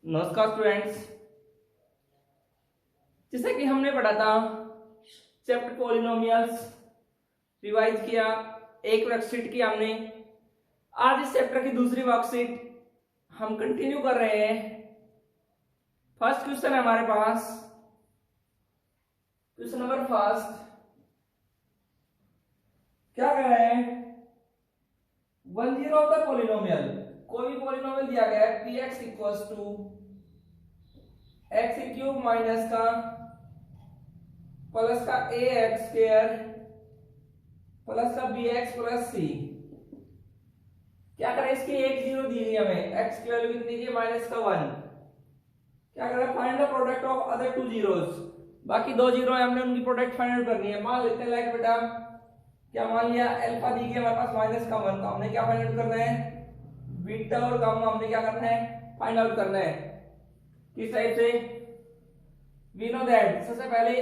नमस्कार स्टूडेंट्स। जैसे कि हमने पढ़ा था चैप्टर पॉलिनोमियल्स, रिवाइज किया, एक वर्कशीट की हमने। आज इस चैप्टर की दूसरी वर्कशीट हम कंटिन्यू कर रहे हैं। फर्स्ट क्वेश्चन है हमारे पास, क्वेश्चन नंबर फर्स्ट। क्या कह रहे हैं? 10 ऑफ द पॉलिनोमियल, कोई भी पॉलिनोमियल दिया गया है px equals to x cube minus का प्लस का ए एक्स स्क्वायर प्लस का बी एक्स प्लस सी। क्या करें? इसकी एक जीरो दी हुई हमें, एक्स की वैल्यू कितनी की? माइनस का 1। क्या करें? Find the product of other two zeros. बाकी दो जीरो है, हमने उनकी प्रोडक्ट फाइंड आउट करनी है। मान लेते हैं लाइक बेटा, क्या मान लिया? अल्फा दी गई हमारे पास माइनस का 1, तो हमने क्या फाइंड आउट करना है? बीटा और गामा हमने क्या करना है? फाइंड आउट करना है। किस टाइप से? वी नो दैट, सबसे पहले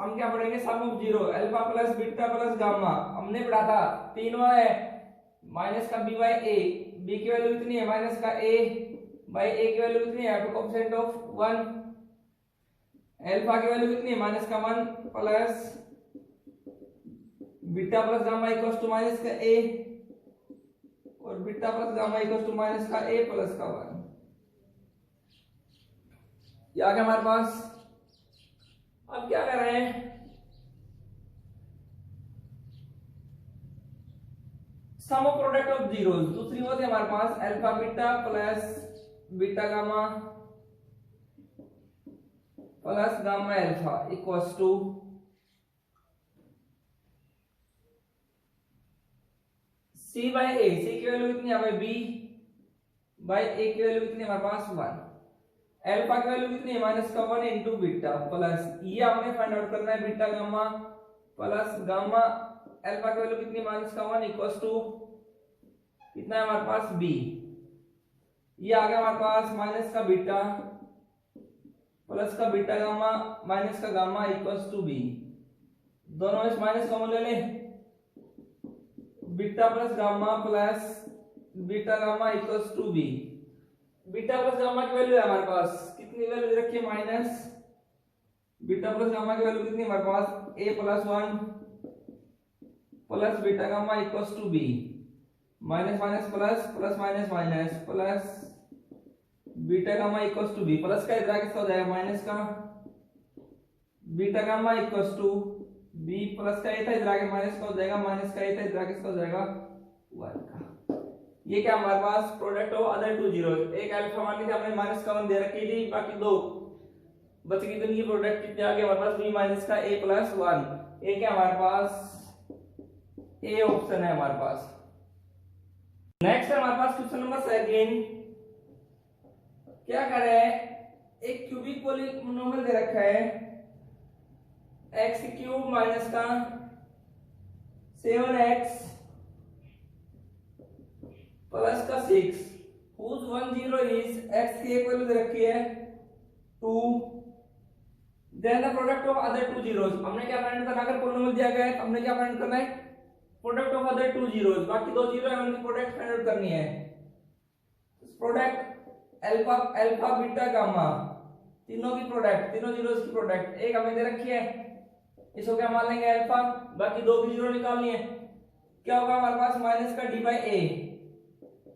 हम क्या पढ़ेंगे? Sum of zero, alpha plus beta plus gamma. हमने पढ़ा था तीनों है माइनस का बी बाई ए, बी की वैल्यू कितनी है? माइनस का ए बाई ए की वैल्यू कितनी है? Coefficient of 1। अल्फा की वैल्यू कितनी है? माइनस का 1 plus beta plus gamma equals to minus का ए, और beta plus gamma equals to minus का ए प्लस का 1। ये आ गया हमारे पास। अब क्या कर रहे हैं? Sum of product of zeros. दूसरी होती है हमारे पास alpha beta plus beta gamma plus gamma alpha equals to C by A. C की वैल्यू कितनी है? बी बाई ए की वैल्यू कितनी है हमारे पास? 1। अल्फा की वैल्यू कितनी है? माइनस का 1 इंटू बीटा प्लस, ये हमने फाइंड आउट करना है beta gamma plus gamma alpha की वैल्यू कितनी है? माइनस का 1 इक्वल्स टू कितना है हमारे पास? बी। ये आ गया हमारे पास माइनस का बीटा प्लस का बीटा गामा माइनस का गामा इक्वल्स टू बी। दोनों में माइनस कॉमन ले ले, beta plus gamma plus beta gamma equals to b. Beta plus gamma की वैल्यू है हमारे पास कितनी वैल्यू रखी है? माइनस। बीटा प्लस गामा की वैल्यू कितनी है हमारे पास? a plus 1 plus beta gamma equals to b. Minus minus plus plus minus minus plus beta gamma equals to b. Plus का इधर किसका हो जाएगा? माइनस का beta gamma equals to b, plus का ए था इधर आगे माइनस का हो जाएगा, माइनस का ए था इधर आगे किसका हो जाएगा? 1 का। ये क्या हमारे पास? Product of other two zero. एक अल्फा मान लीजिए हमने माइनस का 1 दे रखी थी, बाकी दो बच गई, तो ये प्रोडक्ट कितने आ गए हमारे पास? b माइनस का a प्लस 1। ये क्या हमारे पास? ए ऑप्शन है हमारे पास। नेक्स्ट है हमारे पास क्वेश्चन नंबर 2। क्या कर रहे हैं? एक क्यूबिक पॉलिनोमियल दे रखा है एक्स क्यूब माइनस का 7x प्लस का 6 whose 10 is x की एक वैल्यू दे रखी है 2। Then the product of other two zeros. हमने क्या फाइंड करना? अगर पॉलिनोमियल दिया गया है तो हमने क्या फाइंड करना है? Product of other two zeros. बाकी दो जीरो है, उनकी प्रोडक्ट फाइंड आउट करनी है। Product alpha alpha beta gamma, तीनों की प्रोडक्ट, तीनों जीरोस की प्रोडक्ट एक हमें दे रखी है, इसको क्या मान लेंगे? अल्फा। बाकी दो की जीरो निकालनी है। क्या होगा हमारे पास? माइनस का डी बाई ए,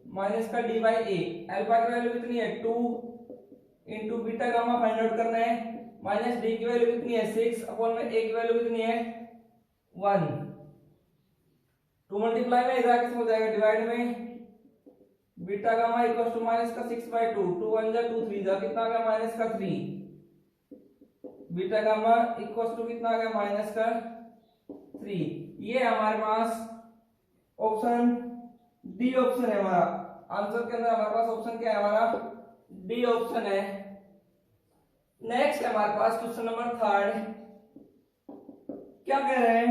माइनस का डी बाई ए। अल्फा की वैल्यू कितनी है? 2 into beta gamma find out करना है। माइनस डी की वैल्यू कितनी है? 6 अपॉन में ए की वैल्यू कितनी है? 1। 2 मल्टीप्लाई में इधर किस हो जाएगा? डिवाइड में beta gamma equals to minus का 6 बाई 2, 2 1 जा 2 3 जा कितना आ गया? माइनस का 3। बीटा गामा इक्वल्स टू कितना आ गया? माइनस का 3। ये हमारे पास ऑप्शन डी ऑप्शन है हमारा। आंसर के अंदर हमारे पास ऑप्शन क्या है? हमारा डी ऑप्शन है। नेक्स्ट है हमारे पास क्वेश्चन नंबर 3। क्या कह रहे हैं?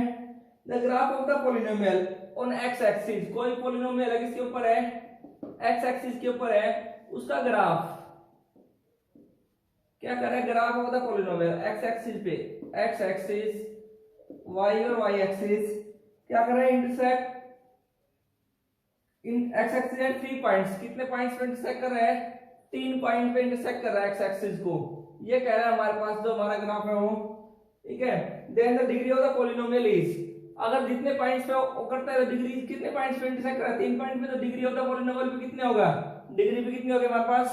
The graph of the polynomial on x axis. कोई पॉलिनोमियल है किसके ऊपर है? एक्स एक्सिस के ऊपर है, उसका ग्राफ क्या कर रहे हैं? Graph of the polynomial x axis पे, एक्स एक्सिस वाई और वाई एक्सिस क्या कर रहे हैं? Intersect in x axis at 3 points. कितने पॉइंट्स पे इंटरसेक्ट कर रहे हैं? 3 पॉइंट पे इंटरसेक्ट कर रहा है एक्स एक्सिस को, ये कह रहा है हमारे पास जो हमारा ग्राफ है वो, ठीक है। Then the degree of the polynomial is, अगर जितने पॉइंट्स पे वो करता है डिग्री कितने पॉइंट्स पे इंटरसेक्ट कर रहा है, 3 पॉइंट पे, तो डिग्री ऑफ द पॉलिनोमियल पे कितने होगा, डिग्री पे कितनी होगी हमारे पास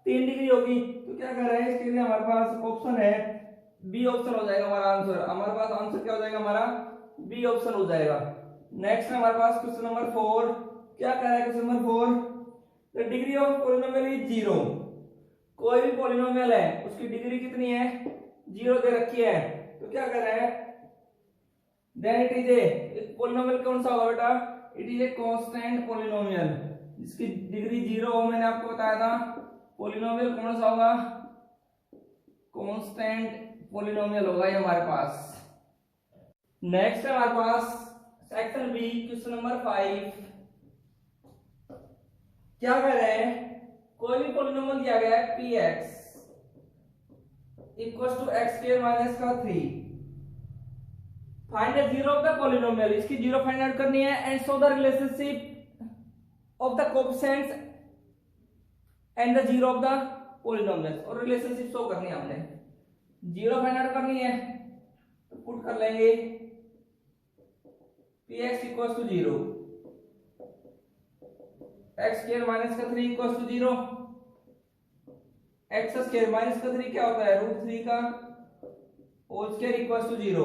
3 डिग्री होगी। तो क्या कर रहा है, इसके लिए हमारे पास ऑप्शन है बी ऑप्शन हो जाएगा हमारा आंसर। हमारे पास आंसर क्या हो जाएगा हमारा, बी ऑप्शन हो जाएगा। नेक्स्ट है हमारे पास क्वेश्चन नंबर 4। क्या कह रहा है question number 4, the degree of polynomial is 0। कोई भी पॉलिनोमियल है उसकी डिग्री कितनी है, 0 दे रखी है। तो क्या कर रहा है, then it is a polynomial कौन सा होगा बेटा, it is a constant polynomial जिसकी डिग्री 0 हो, मैंने आपको बताया था। पॉलिनोमियल कौन सा होगा, कांस्टेंट पॉलिनोमियल होगा ये हमारे पास। नेक्स्ट है हमारे पास सेक्शन बी क्वेश्चन नंबर 5। क्या कह रहे हैं, कोई भी पॉलिनोमियल दिया गया है px equals to x square minus का 3, find the zero of the polynomial, इसकी जीरो फाइंड आउट करनी है, and show the relationship of the coefficients and the zero of the polynomial, और रिलेशनशिप शो करनी है हमने, जीरो फाइंड आउट करनी है। तो पुट कर लेंगे px equals to 0, x square minus का 3 equals to 0, x square minus का 3 क्या होता है, √3 का whole square equals to 0,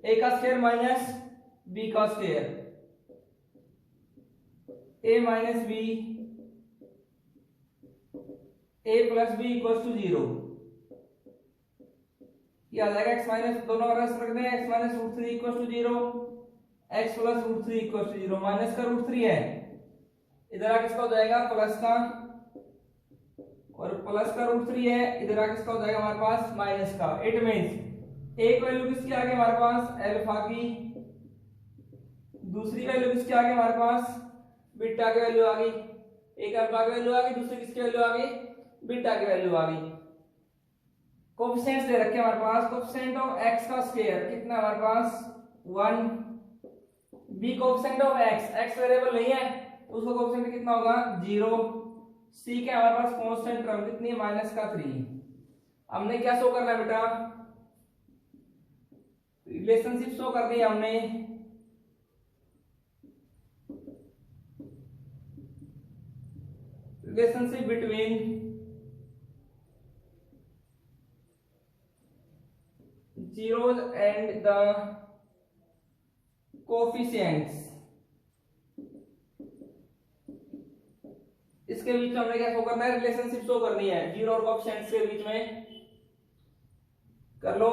a का स्क्वायर माइनस b का square, a minus b, a plus b equals to 0। ये आ जाएगा x माइनस, दोनों का रस रख दें, x minus √3 equals to 0, x plus √3 equals to 0, minus का √3 है, इधर आके इसका हो जाएगा प्लस का, और प्लस का √3 है, इधर आके इसका हो जाएगा हमारे पास माइनस का। इट मींस एक वैल्यू किसकी आ गई हमारे पास, अल्फा की, दूसरी वैल्यू किसकी आ गई हमारे पास, बीटा की वैल्यू आ गई। एक अल्फा की वैल्यू आ गई, दूसरी किसकी वैल्यू आ गई, बीटा की वैल्यू आ गई। कोएफिशिएंट्स दे रखे हमारे पास, कोएफिशिएंट ऑफ x का स्क्वायर कितना हमारे पास 1, b coefficient of x variable नहीं है, उसका कोएफिशिएंट कितना होगा 0, c के हमारे पास कांस्टेंट टर्म कितनी है माइनस का 3। हमने क्या शो करना है बेटा, रिलेशनशिप शो करनी है हमने, relationship between zeros and the coefficients, इसके बीच में हमने क्या शो करना है, रिलेशनशिप शो करनी है जीरो और कोएफिशिएंट्स के बीच में। कर लो,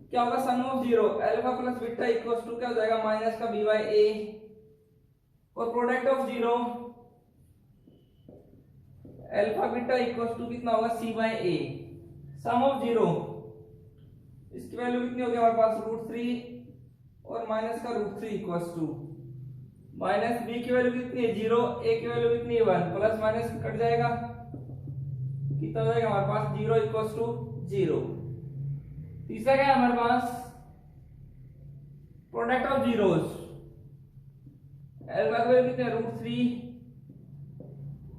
क्या होगा, sum of zero alpha plus beta equals to क्या हो जाएगा माइनस का b बाय a, और product of zero alpha beta equals to कितना होगा c by a। Sum of zero, इसकी वैल्यू कितनी होगी हमारे पास √3, और माइनस का √3 इक्वल्स टू माइनस b की वैल्यू कितनी है 0, a की वैल्यू कितनी है 1, प्लस माइनस कट जाएगा, कितना हो जाएगा हमारे पास 0 इक्वल्स टू 0। तीसरा क्या है हमारे पास, प्रोडक्ट ऑफ जीरोस, अल्फा की वैल्यू कितनी है √3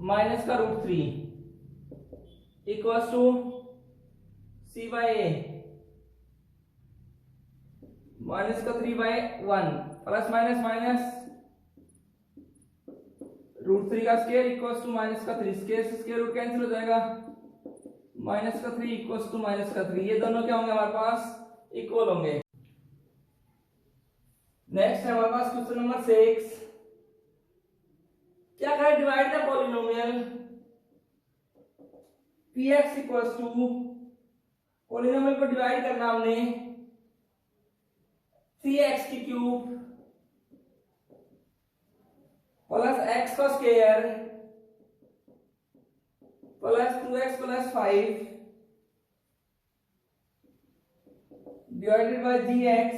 माइनस का √3 equals to c by a minus का 3 बाय 1, प्लस माइनस माइनस √3 का स्क्वायर इक्वल्स टू माइनस का 3, स्क्वायर से स्क्वायर रूट कैंसिल हो जाएगा, माइनस का 3 इक्वल्स टू माइनस का 3, ये दोनों क्या होंगे हमारे पास इक्वल होंगे। नेक्स्ट है हमारे पास क्वेश्चन नंबर 6। क्या करें, divide the polynomial px equals to, polynomial को डिवाइड करना हमने 3x की क्यूब प्लस x का square plus 2x plus 5 divided by gx,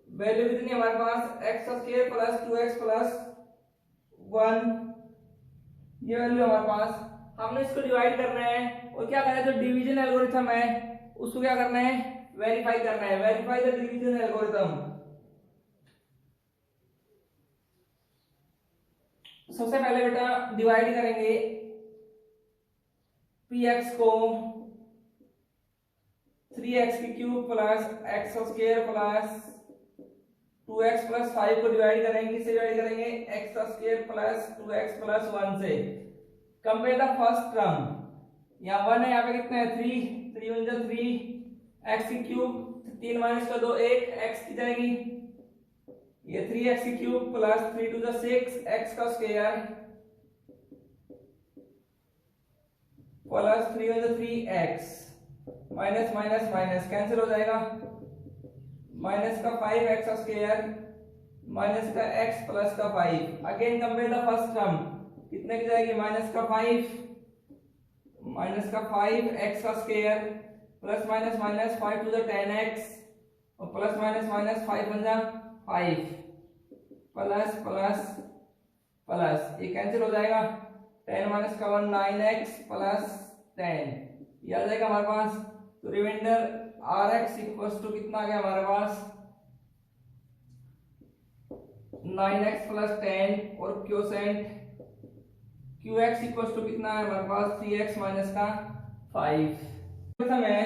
value कितनी हमारे पास x का स्क्वायर प्लस 2x प्लस 1, ये वैल्यू हमारे पास। हमने इसको डिवाइड करना है, और क्या करना है, जो डिवीजन एल्गोरिथम है उसको क्या करना है, वेरीफाई करना है, वेरीफाई द डिवीजन एल्गोरिथम। सबसे पहले बेटा डिवाइड करेंगे px को 3x की cube plus x square plus 2x plus 5 को डिवाइड करेंगे, किससे डिवाइड करेंगे x square plus 2x plus 1 से। कंपेयर द फर्स्ट टर्म, यहाँ 1 है, यहाँ पे कितना है 3, 3 1 जा 3, x की क्यूब 3 माइनस का 2 1, x की जाएगी ये 3x की क्यूब प्लस 3 2 जा 6, x का स्क्वायर प्लस 3 1 जा 3x, minus minus minus cancel हो जाएगा, माइनस का 5x स्क्वायर माइनस का x प्लस का 5। Again compare the first term, कितने की जाएगी माइनस का 5 x square plus minus minus 5 to the 10x और प्लस माइनस माइनस 5 बन जा 5 प्लस प्लस प्लस ये कैंसिल हो जाएगा, 10 माइनस का 1 9x प्लस 10 ये आ जाएगा हमारे पास। तो रिमाइंडर rx इक्वल्स टू कितना आ गया हमारे पास 9x प्लस 10 और क्योसेंट qx इक्वल्स टू कितना है हमारे पास 3x माइनस का 5। प्रथम है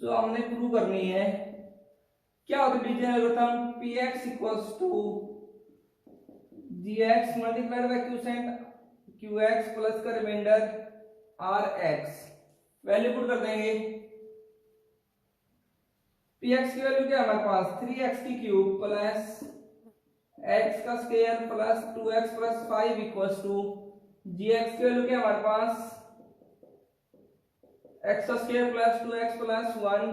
जो हमने प्रूव करनी है, क्या होता है division algorithm, px equals to gx multiplied by quotient qx plus का रिमाइंडर rx। वैल्यू पुट कर देंगे, px की वैल्यू क्या है हमारे पास 3x की क्यूब प्लस x का square plus 2x plus 5 equals to gx की वैल्यू क्या है हमारे पास x square plus 2x plus 1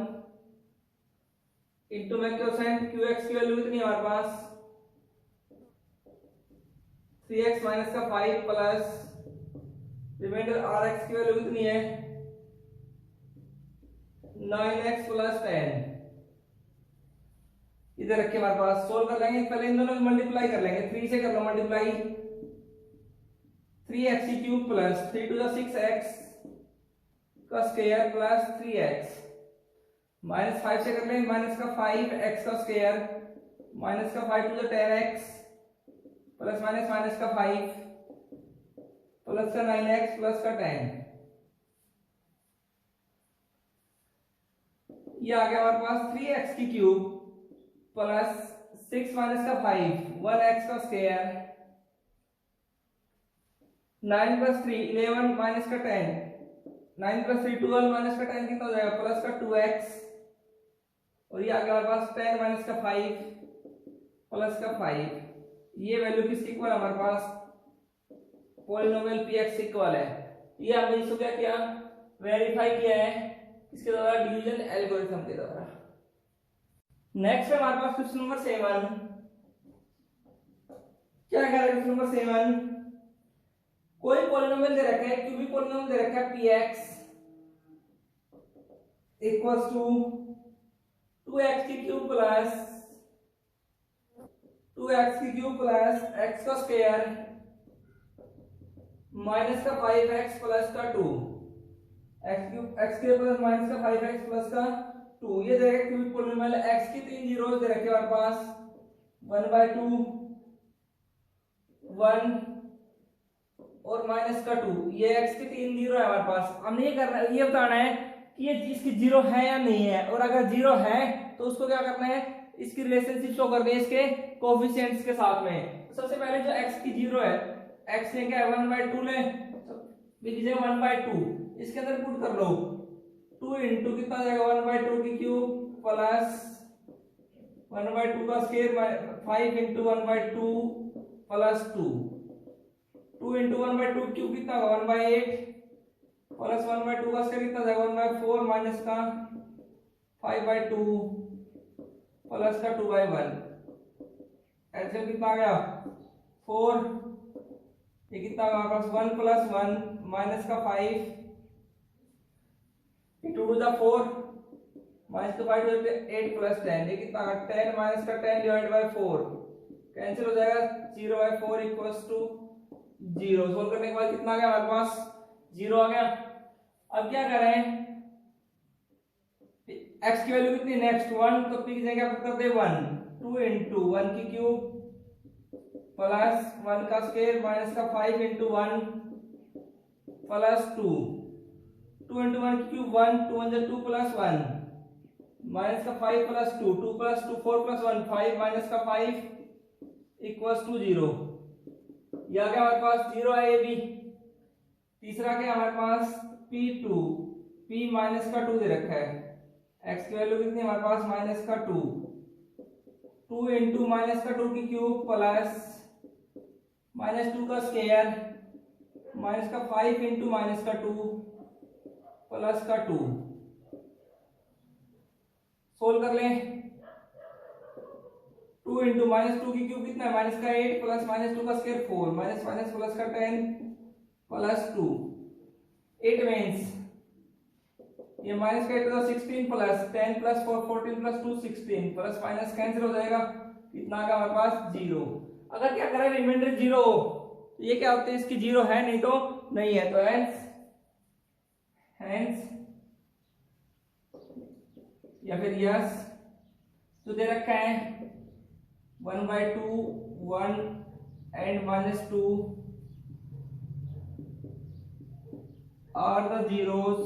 into में क्योसेंट qx की वैल्यू कितनी है हमारे पास 3x माइनस का 5 प्लस रिमाइंडर rx की वैल्यू कितनी है 9x प्लस 10। इधर रखे हमारे पास, सोल्व कर लेंगे, पहले इन दोनों को मल्टीप्लाई कर लेंगे, 3 से कर लो मल्टीप्लाई, 3x की cube plus 3 to the 6x का स्क्वायर प्लस 3x माइनस 5 से कर लेंगे, माइनस का 5x का स्क्वायर माइनस का 5 to the 10x plus minus minus का 5 प्लस का 9x प्लस का 10। ये आ गया हमारे पास 3x की क्यूब प्लस 6 माइनस का 5 1x का स्क्वायर 9 प्लस 3 11 माइनस का 10 9 प्लस 3 12 माइनस का 10 कितना हो जाएगा प्लस का 2x और ये आ गया हमारे पास 10 माइनस का 5 प्लस का 5। ये वैल्यू किसकी इक्वल है हमारे पास पॉलिनोमियल px इक्वल है। ये हमने इसको क्या किया वेरीफाई किया है इसके द्वारा डिवीजन एल्गोरिथम के द्वारा। नेक्स्ट है हमारे पास क्वेश्चन नंबर 7। क्या कह रहा है क्वेश्चन नंबर 7, कोई पॉलिनोमियल दे रखा है, क्यूबिक पॉलिनोमियल दे रखा है px इक्वल्स टू 2x की क्यूब प्लस 2x की क्यूब प्लस x का स्क्वायर माइनस का 5x प्लस का 2 x के प्लस माइनस का 5x प्लस का 2। ये दे रखा है क्यूबिक पॉलिनोमियल, x की 3 जीरोस दे रखे हमारे पास 1/2 1 और माइनस का 2। ये x की 3 जीरो है हमारे पास। हमने ये करना है, ये बताना है कि ये इसकी जीरो है या नहीं है, और अगर जीरो है तो उसको क्या करना है इसकी रिलेशनशिप शो करनी है इसके कोएफिशिएंट्स के साथ में। तो सबसे पहले जो x की जीरो है, x ने क्या है 1/2 ले, लीजिए 1/2 इसके अंदर पुट कर लो 2 इंटू कितना आ जाएगा 1/2 की क्यूब प्लस 1/2 का square 5 into 1/2 plus 2 2 into 1/2 cube कितना होगा 1/8 प्लस 1/2 का स्क्वायर कितना जाएगा 1/4 माइनस का 5/2 प्लस का 2/1। एलसीएम कितना आ गया 4। ये कितना होगा हमारे पास 1 प्लस 1 माइनस का 5 टू टू द 4 माइनस का 5 टू द 8 प्लस 10। ये कितना 10 माइनस का 10 डिवाइड बाय 4 कैंसिल हो जाएगा 0/4 इक्वल्स टू 0। सोल्व करने के बाद कितना आ गया हमारे पास 0 आ गया। अब क्या कर रहे हैं x की वैल्यू कितनी नेक्स्ट 1, तो p की जगह पर कर दे 1, 2 इंटू 1 की क्यूब प्लस 1 का स्क्वायर माइनस का 5 इंटू 1 प्लस 2, 2 इंटू 1 की क्यूब 1, 2 1 2 प्लस 1 माइनस का 5 प्लस 2, 2 प्लस 2 4 प्लस 1 5 माइनस का 5 इक्वल्स टू 0। ये आ गया हमारे पास 0 है ये भी। तीसरा क्या हमारे पास p2, p माइनस का 2 दे रखा है, x की वैल्यू कितनी हमारे पास माइनस का 2, 2 इंटू माइनस का 2 की क्यूब प्लस माइनस 2 का स्क्वायर माइनस का 5 इंटू माइनस का 2 प्लस का 2। सोल्व कर लें। 2 इंटू माइनस 2 की क्यूब कितना है माइनस का 8 प्लस माइनस 2 का स्क्वायर 4 माइनस माइनस प्लस का 10 प्लस 2। इट मीन्स ये माइनस का 8 तो 16 plus 10 plus 4 14 plus 2 16 plus minus cancel हो जाएगा, कितना का हमारे पास 0। अगर क्या करें रिमाइंडर 0 हो तो ये क्या होते हैं इसकी 0 है नहीं तो नहीं है, तो हेंस या फिर यस। तो दे रखा है 1/2 1 and -2 are the zeros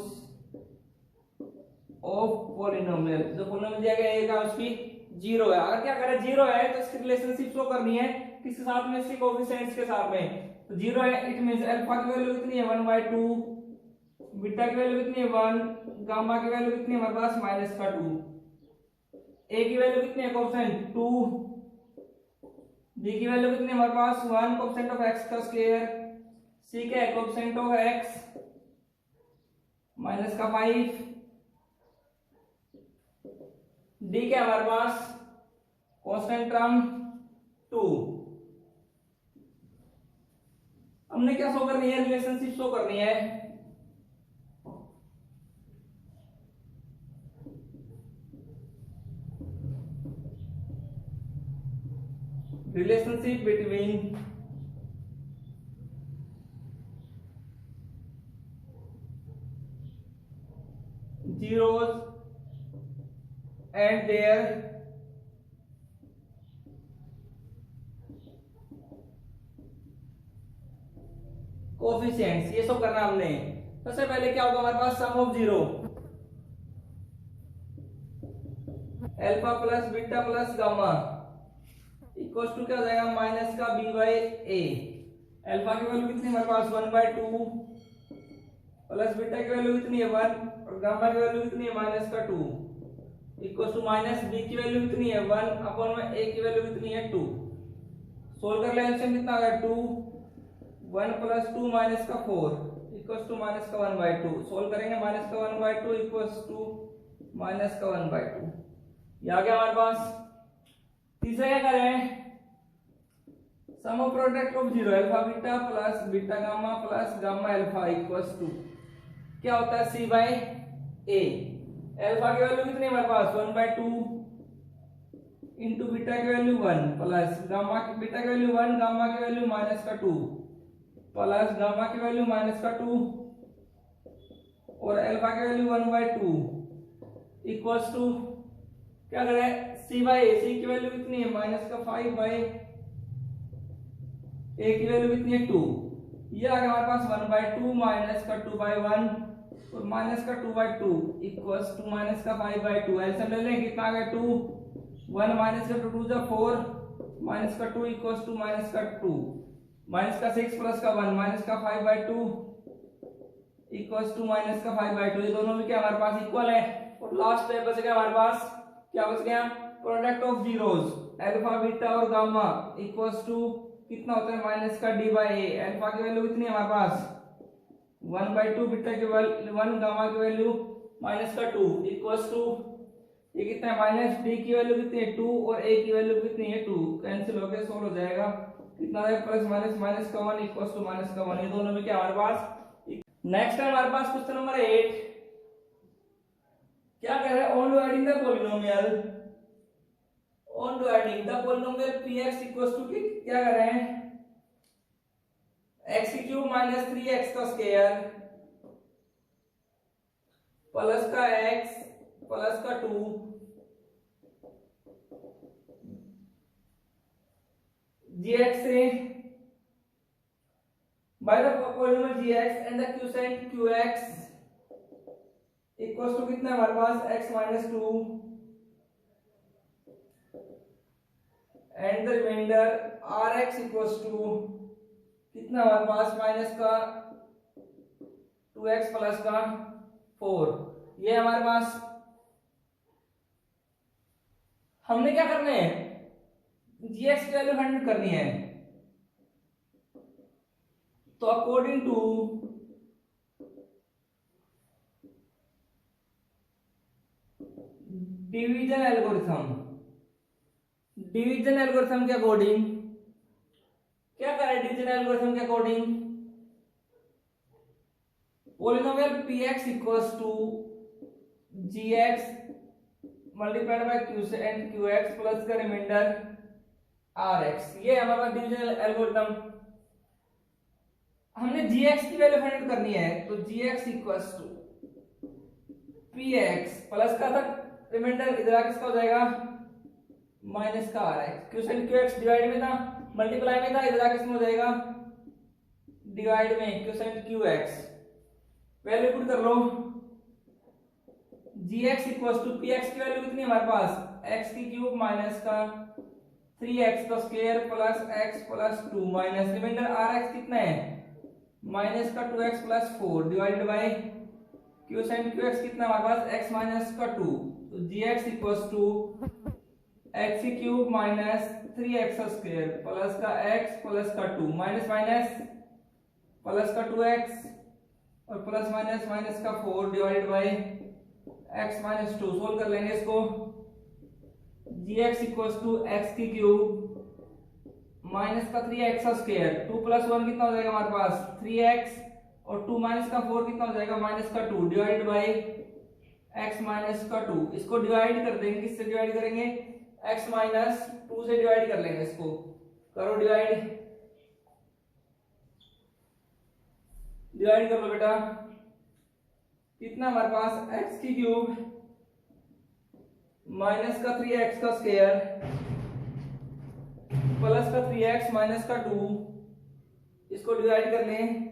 of polynomial. जो पॉलिनोमियल दिया गया है उसकी 0 है। अगर क्या करें 0 है तो इसकी रिलेशनशिप शो करनी है किसके साथ में, इसके कोएफिशिएंट्स के साथ में। तो 0 है इट मींस अल्फा की वैल्यू कितनी है 1/2, बीटा की वैल्यू कितनी है 1, गामा की वैल्यू कितनी है हमारे पास माइनस का 2, ए की वैल्यू कितनी है कोएफिशिएंट 2, बी की वैल्यू कितनी है हमारे पास 1 कोएफिशिएंट ऑफ x का स्क्वायर, सी का कोएफिशिएंट ऑफ x माइनस का 5, डी क्या हमारे पास कांस्टेंट टर्म 2। हमने क्या शो करनी है रिलेशनशिप शो करनी है। Relationship between zeros and their coefficients, ये सब करना हमने। सबसे पहले क्या होगा हमारे पास sum of 0 alpha plus beta plus gamma equals to क्या हो जाएगा माइनस का b/a। अल्फा की वैल्यू कितनी हमारे पास 1/2 प्लस बीटा की वैल्यू कितनी है 1 और गामा की वैल्यू कितनी है माइनस का 2 इक्वल्स टू माइनस b की वैल्यू कितनी है 1 अपॉन में a की वैल्यू कितनी है 2। सोल्व कर ले एलसीएम कितना आ गया 2 1 प्लस 2 माइनस का 4 इक्वल्स टू माइनस का 1/2। सोल्व करेंगे माइनस का 1/2 इक्वल्स टू माइनस का 1/2। ये आ गया हमारे पास। तीसरा क्या करें sum of product of 0 alpha beta plus beta gamma plus gamma alpha equals to क्या होता है c/a। अल्फा की वैल्यू कितनी है हमारे पास 1/2 इंटू बीटा की वैल्यू 1 प्लस गामा की बीटा की वैल्यू 1 गामा की वैल्यू माइनस का 2 प्लस गामा की वैल्यू माइनस का 2 और अल्फा की वैल्यू 1/2 इक्वल्स टू क्या करें c/a। c की वैल्यू कितनी है माइनस का 5/a की वैल्यू कितनी है 2। ये आ गया हमारे पास 1/2 माइनस का 2/1 और माइनस का 2/2 इक्वल्स टू माइनस का 5/2। ऐसे ले लें कितना आ गया 2 1 माइनस का 2 जा 4 माइनस का 2 इक्वल्स टू माइनस का 2 माइनस का 6 प्लस का 1 माइनस का 5/2 इक्वल्स टू माइनस का 5/2। ये दोनों भी क्या हमारे पास इक्वल है। और लास्ट स्टेप बच गया हमारे पास क्या बच गया product of zeros alpha beta और गामा इक्वल्स टू कितना होता है माइनस का d/a। अल्फा की वैल्यू कितनी है हमारे पास 1/2 बीटा की वैल्यू 1 गामा की वैल्यू माइनस का 2 इक्वल्स टू ये कितना है माइनस d की वैल्यू कितनी है 2 और a की वैल्यू कितनी है 2 कैंसिल हो गया सोल्व हो जाएगा कितना है प्लस माइनस माइनस का 1 इक्वल्स टू माइनस का 1। ये दोनों में क्या हमारे पास। नेक्स्ट है हमारे पास क्वेश्चन नंबर 8 क्या कह रहा है on dividing the polynomial on dividing the polynomial px equals to क्या कर रहे हैं x की क्यूब माइनस 3x का स्क्वायर प्लस का x प्लस का 2 gx से by the polynomial gx and the quotient qx equals to कितना है हमारे पास x minus 2 and the remainder rx equals to कितना हमारे पास माइनस का 2x प्लस का 4। ये हमारे पास हमने क्या करना है, gx की वैल्यू फाइंड करनी है। तो अकॉर्डिंग टू डिवीजन एल्गोरिथम के अकॉर्डिंग क्या करें, डिवीजन एल्गोरिथम के according polynomial px equals to gx multiplied by quotient qx plus का रिमाइंडर rx। ये हमारे पास डिवीजन एल्गोरिथम। हमने gx की वैल्यू फाइंड करनी है, तो gx equals to px plus का था रिमाइंडर, इधर आके इसका हो जाएगा माइनस का rx। क्वेश्चन qx डिवाइड में था, मल्टीप्लाई में था, इधर आके इसमें हो जाएगा डिवाइड में क्वेश्चन qx। वैल्यू पुट कर लो, gx इक्वल्स टू px की वैल्यू कितनी है हमारे पास, x की क्यूब माइनस का 3x का square plus x plus 2 minus remainder rx कितना है माइनस का 2x plus 4 divided by question qx कितना हमारे पास x माइनस का 2। तो gx इक्वल्स टू x की cube minus 3x square plus का x प्लस का 2 माइनस माइनस प्लस का 2x और प्लस माइनस माइनस का 4 divided by x minus 2। Solve कर लेंगे इसको, gx इक्वल्स टू x की क्यूब माइनस का 3x स्क्वायर 2 प्लस 1 कितना हो जाएगा हमारे पास 3x और 2 माइनस का 4 कितना हो जाएगा माइनस का 2 डिवाइडेड बाय x माइनस का 2। इसको डिवाइड कर देंगे, किससे डिवाइड करेंगे, x माइनस 2 से डिवाइड कर लेंगे। इसको करो डिवाइड कर लो बेटा, कितना हमारे पास x की क्यूब माइनस का 3x का स्क्वायर प्लस का 3x माइनस का 2, इसको डिवाइड कर लें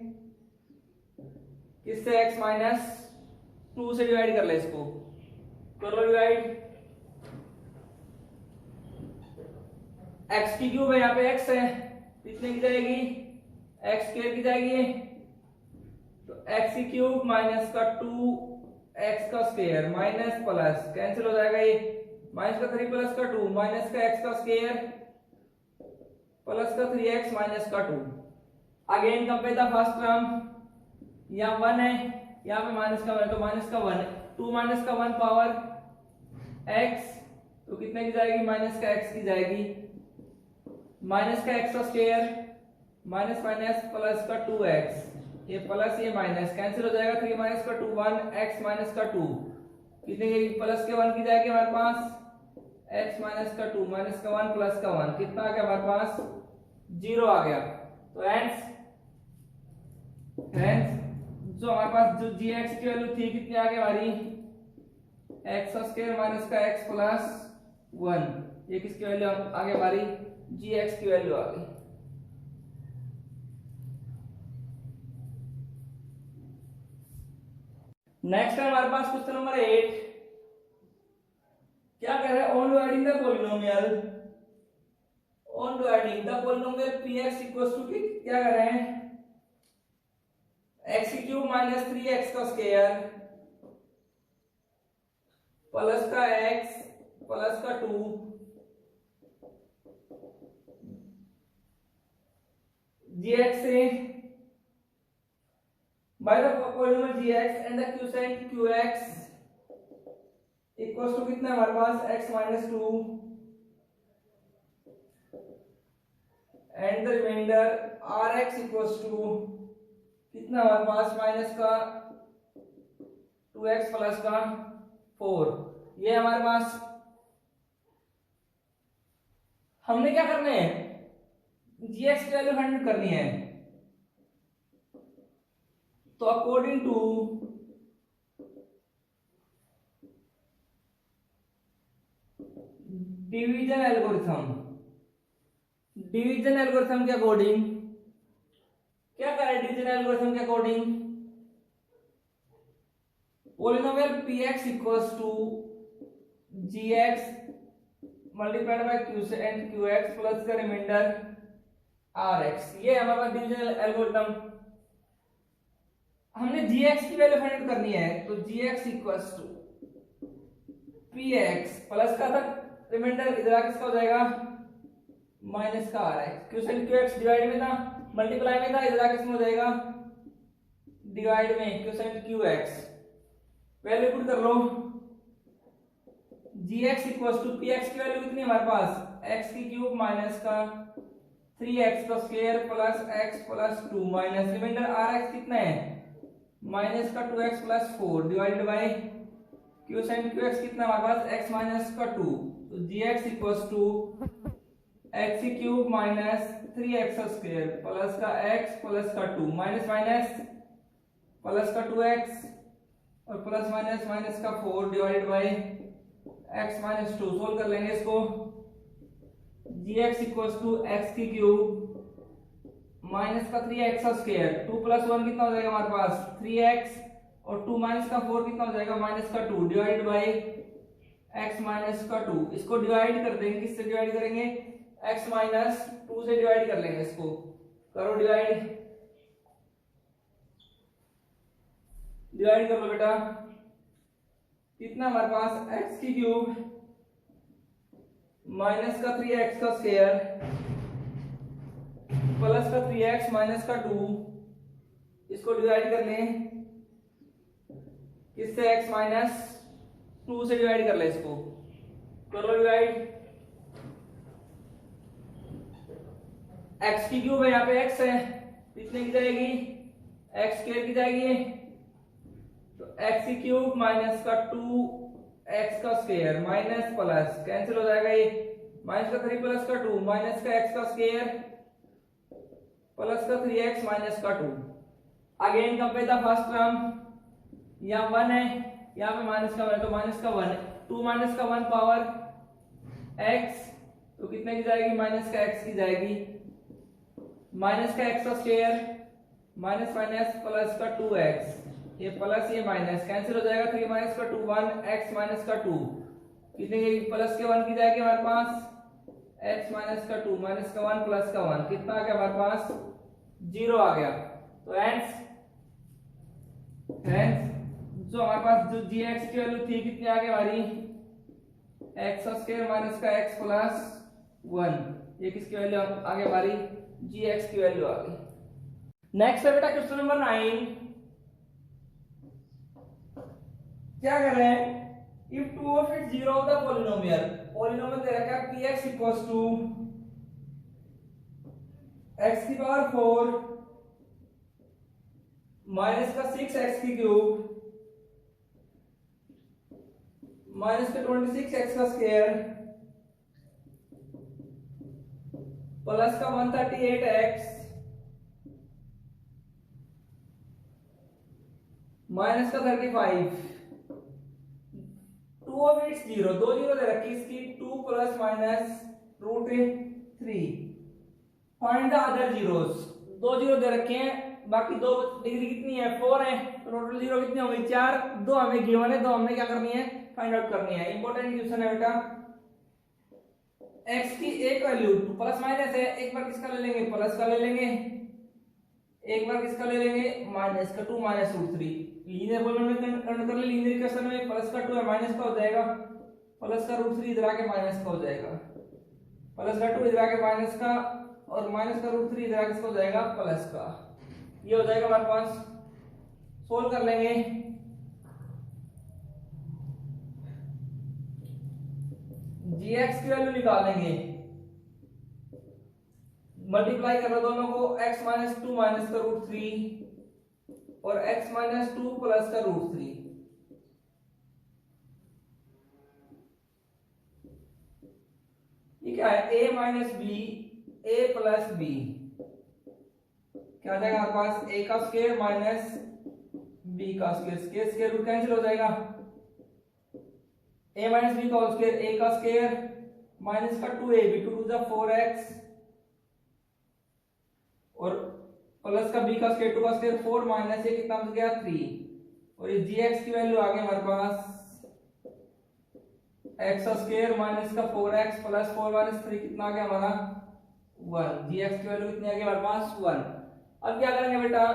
किससे, x माइनस 2 से डिवाइड कर ले। इसको कर लो डिवाइड, x की क्यूब है, यहाँ पे x है, कितने की जाएगी x स्क्वायर की जाएगी, तो x की क्यूब माइनस का 2x का स्क्वायर माइनस प्लस कैंसिल हो जाएगा, ये माइनस का 3 प्लस का 2 माइनस का x का स्क्वायर प्लस का 3x माइनस का 2। Again compare the first term, यहाँ 1 है, यहाँ पे माइनस का 1 है, तो माइनस का 1 2 माइनस का 1 पावर x, तो कितने की जाएगी माइनस का x की जाएगी, माइनस का x का स्क्वायर माइनस माइनस प्लस का 2x, ये प्लस ये माइनस कैंसिल हो जाएगा, 3 माइनस का 2 1 x माइनस का 2 कितने की प्लस के 1 की जाएगी हमारे पास x माइनस का 2 माइनस का 1 प्लस का 1 कितना आ गया हमारे पास 0 आ गया। तो हेंस जो हमारे पास जो gx की वैल्यू थी कितनी आ गई हमारी x स्क्वायर माइनस का x प्लस 1, ये किसकी वैल्यू आ गई हमारी gx की वैल्यू आ गई। नेक्स्ट है हमारे पास क्वेश्चन नंबर 8। क्या कह रहा है, on dividing the polynomial px equals to क्या कर रहे हैं x की क्यूब माइनस 3x का स्क्वायर प्लस का x प्लस का 2 gx से by the polynomial gx and the quotient qx equals to कितना हमारे पास x minus 2 and the remainder rx equals to कितना हमारे पास माइनस का 2x प्लस का 4। ये हमारे पास हमने क्या करना है, gx की वैल्यू फाइंड करनी है। तो according to division algorithm, division algorithm के अकॉर्डिंग क्या करें? डिवीजन एल्गोरिथम के according polynomial px equals to gx multiplied by q and qx plus का रिमाइंडर rx, ये हमारा डिवीजन एल्गोरिथम। हमने gx की वैल्यू फाइंड करनी है, तो gx equals to px plus का था रिमाइंडर, इधर आके इसका हो जाएगा माइनस का rx, q से qx डिवाइड में था, मल्टीप्लाई में था, इधर आके इसमें हो जाएगा डिवाइड में q से qx। वैल्यू पुट कर लो, gx इक्वल्स टू px की वैल्यू कितनी है हमारे पास? x की क्यूब माइनस का 3x का square plus x plus 2 minus remainder rx कितना है? माइनस का 2x plus 4 divided by q sin qx कितना हमारे पास? x माइनस का 2, तो gx इक्वल्स टू x की क्यूब माइनस 3x का स्क्वायर प्लस का x प्लस का 2 माइनस माइनस प्लस का 2x और प्लस माइनस माइनस का 4 divided by x minus 2। Solve कर लेंगे इसको, gx इक्वल्स टू x की क्यूब माइनस का 3x का स्क्वायर, 2 प्लस 1 कितना हो जाएगा हमारे पास? 3x और 2 माइनस का 4 कितना हो जाएगा? माइनस का 2 डिवाइडेड बाय x माइनस का 2। इसको डिवाइड कर देंगे, किससे डिवाइड करेंगे? x माइनस 2 से डिवाइड कर लेंगे, इसको करो डिवाइड, डिवाइड कर लो बेटा, कितना हमारे पास? x की क्यूब माइनस का 3x का स्क्वायर प्लस का 3x माइनस का 2, इसको डिवाइड कर लें, किससे? x माइनस 2 से डिवाइड कर ले, इसको कर लो डिवाइड। x की क्यूब है, यहाँ पे x है, कितने की जाएगी? x स्क्वायर की जाएगी, तो x की क्यूब माइनस का 2x का स्क्वायर माइनस प्लस कैंसिल हो जाएगा, ये माइनस का 3 प्लस का 2 माइनस का x का स्क्वायर प्लस का 3x माइनस का 2। Again compare the first term, यहाँ 1 है, यहाँ पे माइनस का 1 है, तो माइनस का 1 2 माइनस का 1 पावर x, तो कितने की जाएगी? माइनस का x की जाएगी, माइनस का x का स्क्वायर माइनस माइनस प्लस का 2x, ये प्लस ये माइनस कैंसिल हो जाएगा, 3 माइनस का 2 1 x माइनस का 2, कितने की? प्लस के 1 की जाएगी हमारे पास x माइनस का 2 माइनस का 1 प्लस का 1, कितना आ गया हमारे पास? 0 आ गया। तो हेंस जो हमारे पास जो gx की वैल्यू थी कितनी आ गई हमारी? x का स्क्वायर माइनस का x प्लस 1, ये किसकी वैल्यू आ गई हमारी? gx की वैल्यू आ गई। नेक्स्ट है बेटा क्वेश्चन नंबर 9, क्या कर रहे हैं? If two of it zero of the polynomial, polynomial दे रखा है px इक्वल्स टू x की पावर 4 माइनस का 6x की क्यूब माइनस का 26x का स्क्वायर प्लस का 138x माइनस का 35, टू ऑफ इट्स जीरो, दो जीरो दे रखी इसकी, 2 plus minus root 3। Find the other zeros, दो जीरो दे रखे हैं, बाकी दो डिग्री कितनी है? 4 है, तो टोटल जीरो कितने होंगे? 4। दो हमें गिवन है, दो हमने क्या करनी है? फाइंड आउट करनी है। इंपॉर्टेंट क्वेश्चन है बेटा। x की एक वैल्यू प्लस माइनस है, एक बार किसका ले लेंगे? प्लस का ले लेंगे, एक बार किसका ले लेंगे? माइनस का 2 माइनस रूट 3। लीनियर पॉलिनोमियल कर ले, लीनियर इक्वेशन में प्लस का 2 है माइनस का हो जाएगा, प्लस का रूट 3 इधर आके माइनस का हो जाएगा, प्लस का 2 इधर आके माइनस का और माइनस का रूट 3 इधर आके इसका हो जाएगा प्लस का। ये हो जाएगा हमारे पास। सोल्व कर लेंगे, gx की वैल्यू निकालेंगे, मल्टीप्लाई कर लो दोनों को, x माइनस 2 माइनस का रूट 3 और x माइनस 2 प्लस का रूट 3। ये क्या है? a minus B a plus B, क्या आ जाएगा हमारे पास? a का स्क्वायर माइनस b का स्क्वायर, स्क्वायर रूट कैंसिल हो जाएगा, a माइनस बी का होल स्क्वायर, a का स्क्वायर माइनस का 2ab, 2 टू 4x और प्लस का b का स्क्वायर, 2 का स्क्वायर 4 माइनस ये कितना बच गया 3 और ये gx की वैल्यू आ गई हमारे पास x स्क्वायर माइनस का 4x प्लस 4 माइनस 3 कितना आ गया हमारा 1। gx की वैल्यू कितनी आ गई हमारे पास 1। अब क्या करेंगे बेटा,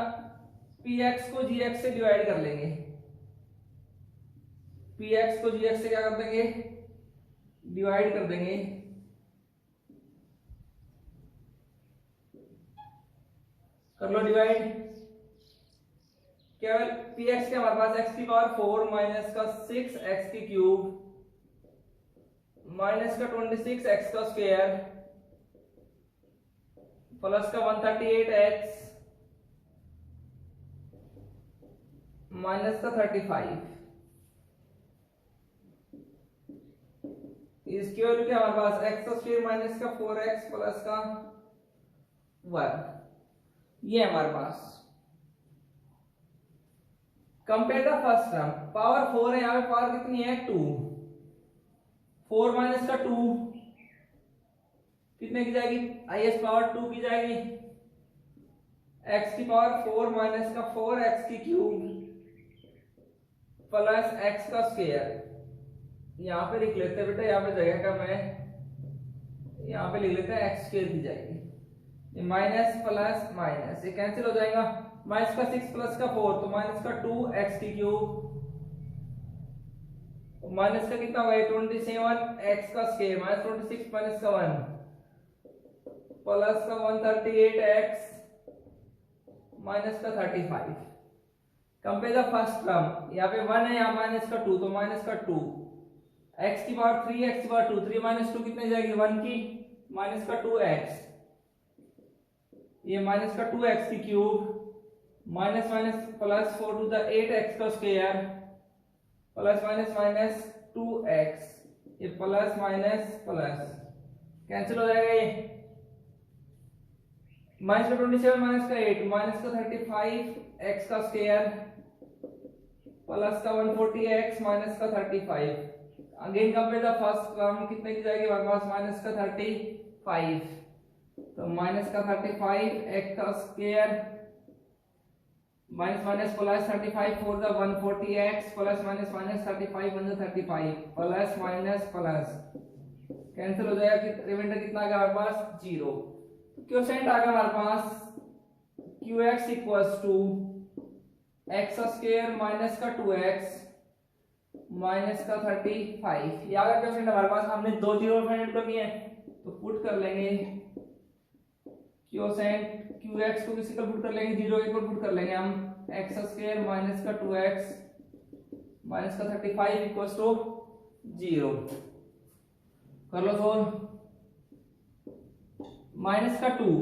px को gx से डिवाइड कर लेंगे, px को gx से क्या कर देंगे, डिवाइड कर देंगे। कर लो डिवाइड। केवल px के हमारे पास x की पावर 4 माइनस का 6x की क्यूब माइनस का 26x का स्क्वायर प्लस का 138x माइनस का 35। इसकी वैल्यू क्या हमारे पास x स्क्वायर माइनस का 4x प्लस का 1, ये हमारे पास। Compare the first term, power 4 है, यहाँ पे पावर कितनी है 2, 4 माइनस का 2 कितने की जाएगी, is पावर 2 की जाएगी, x की पावर 4 माइनस का 4x की क्यूब प्लस x का स्क्वायर। यहाँ पे लिख लेते हैं बेटा, यहाँ पे जगह कम है, यहाँ पे लिख लेते हैं x स्क्वायर की जाएगी, माइनस प्लस माइनस ये कैंसिल हो जाएगा, माइनस का 6 प्लस का 4 तो माइनस का 2x की क्यूब माइनस का कितना होगा 27x का स्क्वायर माइनस 26 माइनस का 1 प्लस का 138x माइनस का 35। कंपेयर द फर्स्ट टर्म, यहाँ पे 1 है, यहाँ माइनस का 2 तो माइनस का 2, x की पावर 3 x की पावर 2, 3 माइनस 2 कितने जाएगी 1 की, माइनस का 2x, ये माइनस का 2x की cube minus minus plus 4 to the 8x का square plus minus minus 2x, ये प्लस माइनस प्लस कैंसिल हो जाएगा, ये माइनस का 27 माइनस का 8 माइनस का 35x का स्क्वायर प्लस का 140x माइनस का 35। Again compare the first term, कितने की जाएगी हमारे पास माइनस का 35, तो माइनस का 35x का square minus minus plus 35 for the 140x plus minus minus 35 one 35 plus minus plus cancel हो जाएगा, कि रिमाइंडर कितना आ गया हमारे पास 0। क्वोशेंट आ गया हमारे पास qx equals to x square minus का 2x माइनस का 35, ये आ गया क्वोशेंट हमारे पास। हमने दो जीरो फाइंड कर लिए तो पुट कर लेंगे क्वोशेंट qx को किसी को पुट कर लेंगे 0 के इक्वल पुट कर लेंगे हम x स्क्वायर माइनस का 2x माइनस का 35 इक्वल्स टू 0। कर लो सोल्व। माइनस का 2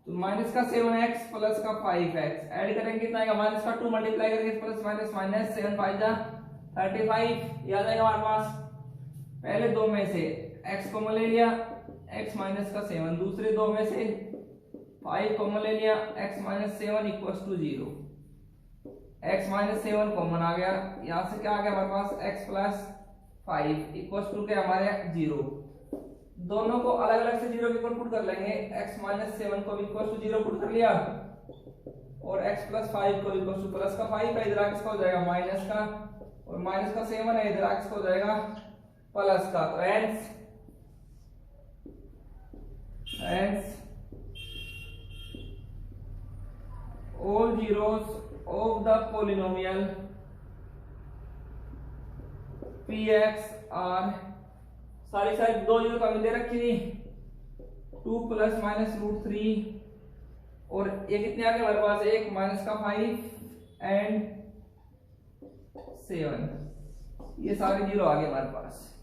तो माइनस का 7x प्लस का 5x ऐड करेंगे कितना आएगा, माइनस का 2 मल्टीप्लाई करके प्लस माइनस माइनस 7 5 जा 35, याद आएगा हमारे पास। पहले दो में से x कॉमन ले लिया, x माइनस का 7, दूसरे दो में से 5 कॉमन ले लिया, x minus 7 equals to 0, x minus 7 common आ गया, यहाँ से क्या आ गया हमारे पास x प्लस 5 इक्वल्स टू क्या हमारे 0। दोनों को अलग अलग से 0 के इक्वल पुट कर लेंगे, x माइनस 7 को इक्वल्स टू 0 पुट कर लिया और x प्लस 5 को इक्वल्स टू प्लस का 5 है, इधर आके इसका हो जाएगा माइनस का, और माइनस का 7 है, इधर आके इसका हो जाएगा प्लस का। तो hence all zeros of the polynomial px are, सारी सारी दो जीरो का दे रखी थी 2 प्लस माइनस रूट 3 और ये कितने आ गए हमारे पास, एक माइनस का 5 एंड 7, ये सारे जीरो आ गए हमारे पास।